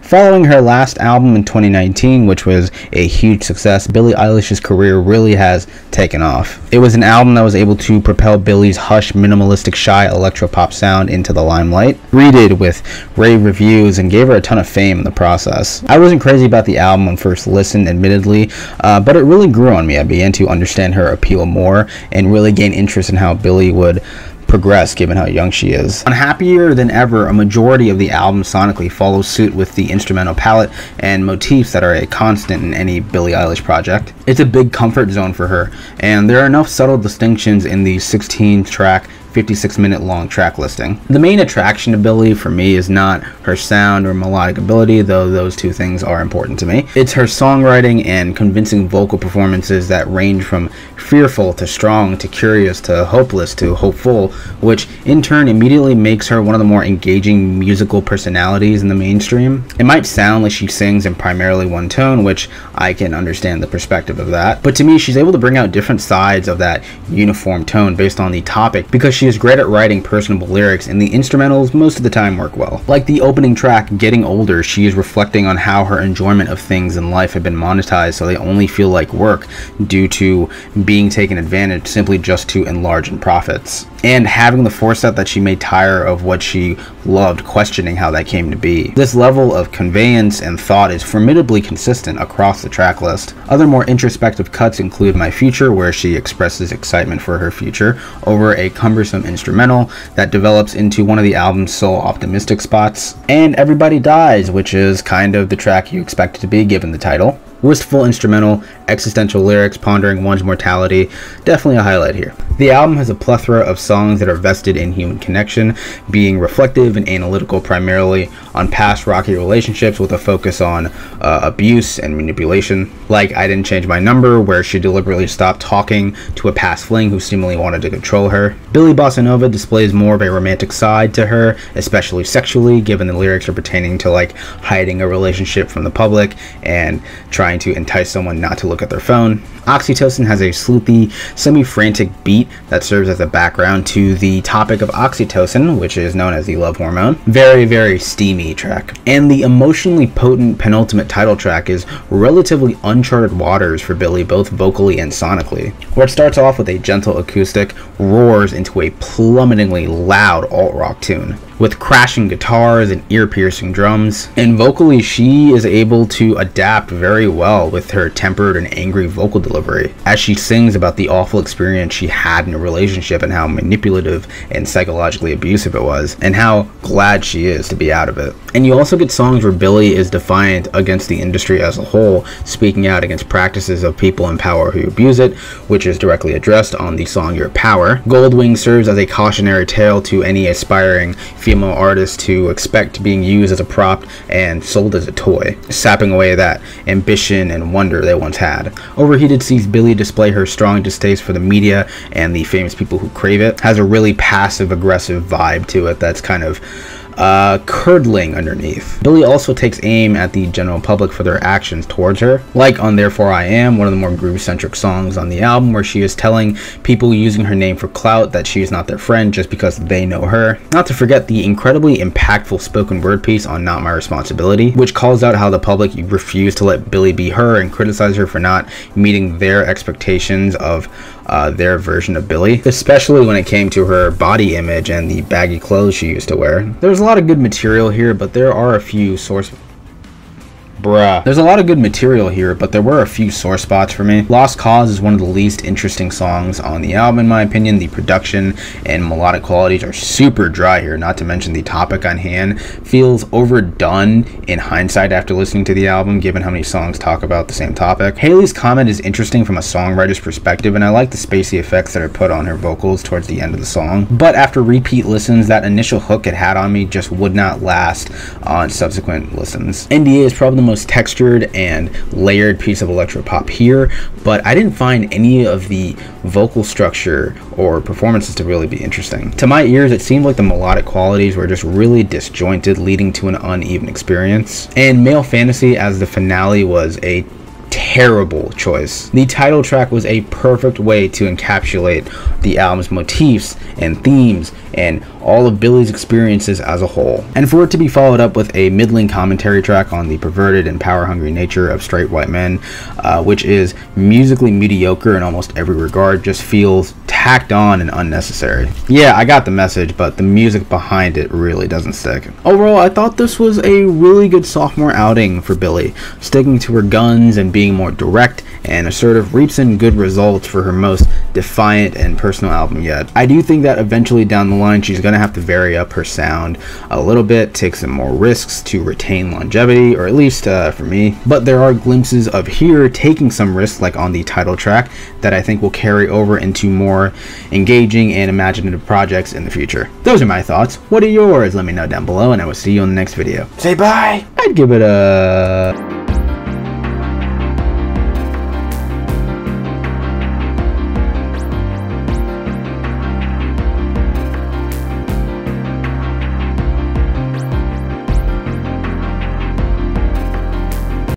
Following her last album in 2019, which was a huge success, Billie Eilish's career really has taken off. It was an album that was able to propel Billie's hush, minimalistic, shy electropop sound into the limelight, greeted with rave reviews, and gave her a ton of fame in the process. I wasn't crazy about the album on first listen, admittedly, but it really grew on me. I began to understand her appeal more and really gain interest in how Billie would progress given how young she is. On Happier Than Ever, a majority of the album sonically follows suit with the instrumental palette and motifs that are a constant in any Billie Eilish project. It's a big comfort zone for her, and there are enough subtle distinctions in the 16-track 56-minute long track listing. The main attraction to Billie for me is not her sound or melodic ability, though those two things are important to me. It's her songwriting and convincing vocal performances that range from fearful to strong to curious to hopeless to hopeful, which in turn immediately makes her one of the more engaging musical personalities in the mainstream. It might sound like she sings in primarily one tone, which I can understand the perspective of that, but to me she's able to bring out different sides of that uniform tone based on the topic, because she is great at writing personable lyrics, and the instrumentals most of the time work well. Like the opening track, Getting Older, she is reflecting on how her enjoyment of things in life have been monetized so they only feel like work due to being taken advantage simply just to enlarge in profits, and having the foresight that she may tire of what she loved, questioning how that came to be. This level of conveyance and thought is formidably consistent across the track list. Other more introspective cuts include My Future, where she expresses excitement for her future over a cumbersome instrumental that develops into one of the album's sole optimistic spots, and Everybody Dies, which is kind of the track you expect it to be given the title. Wistful instrumental, existential lyrics, pondering one's mortality, definitely a highlight here. The album has a plethora of songs that are vested in human connection, being reflective and analytical primarily on past rocky relationships with a focus on abuse and manipulation, like I Didn't Change My Number, where she deliberately stopped talking to a past fling who seemingly wanted to control her. Billie Bossa Nova displays more of a romantic side to her, especially sexually, given the lyrics are pertaining to like hiding a relationship from the public and trying to entice someone not to look at their phone. OXYTOCIN has a sleuthy, semi-frantic beat that serves as a background to the topic of oxytocin, which is known as the love hormone. Very, very steamy track. And the emotionally potent penultimate title track is relatively uncharted waters for Billie, both vocally and sonically, where it starts off with a gentle acoustic, roars into a plummetingly loud alt-rock tune, with crashing guitars and ear-piercing drums. And vocally, she is able to adapt very well with her tempered and angry vocal delivery, as she sings about the awful experience she had in a relationship and how manipulative and psychologically abusive it was, and how glad she is to be out of it. And you also get songs where Billie is defiant against the industry as a whole, speaking out against practices of people in power who abuse it, which is directly addressed on the song Your Power. GOLDWING serves as a cautionary tale to any aspiring female artists who expect being used as a prop and sold as a toy, sapping away that ambition and wonder they once had. Overheated sees Billie display her strong distaste for the media and the famous people who crave it. Has a really passive-aggressive vibe to it that's kind of curdling underneath. Billie also takes aim at the general public for their actions towards her, like on Therefore I Am, one of the more groove-centric songs on the album, where she is telling people using her name for clout that she is not their friend just because they know her. Not to forget the incredibly impactful spoken word piece on Not My Responsibility, which calls out how the public refuse to let Billie be her and criticize her for not meeting their expectations of their version of Billie, especially when it came to her body image and the baggy clothes she used to wear. There's a lot of good material here, but there are a few There's a lot of good material here, but there were a few sore spots for me. Lost Cause is one of the least interesting songs on the album in my opinion. The production and melodic qualities are super dry here, not to mention the topic on hand feels overdone in hindsight after listening to the album, given how many songs talk about the same topic. HAILEY'S Comet is interesting from a songwriter's perspective, and I like the spacey effects that are put on her vocals towards the end of the song, but after repeat listens, that initial hook it had on me just would not last on subsequent listens. NDA is probably the most textured and layered piece of electropop here, but I didn't find any of the vocal structure or performances to really be interesting. To my ears, it seemed like the melodic qualities were just really disjointed, leading to an uneven experience. And Male Fantasy as the finale was a terrible choice. The title track was a perfect way to encapsulate the album's motifs and themes and all of Billie's experiences as a whole. And for it to be followed up with a middling commentary track on the perverted and power-hungry nature of straight white men, which is musically mediocre in almost every regard, just feels tacked on and unnecessary. Yeah, I got the message, but the music behind it really doesn't stick. Overall, I thought this was a really good sophomore outing for Billie. Sticking to her guns and being more direct and assertive reaps in good results for her most defiant and personal album yet. I do think that eventually down the line she's going to have to vary up her sound a little bit, take some more risks to retain longevity, or at least for me. But there are glimpses of her taking some risks, like on the title track, that I think will carry over into more engaging and imaginative projects in the future. Those are my thoughts. What are yours? Let me know down below, and I will see you on the next video. Say bye! I'd give it a...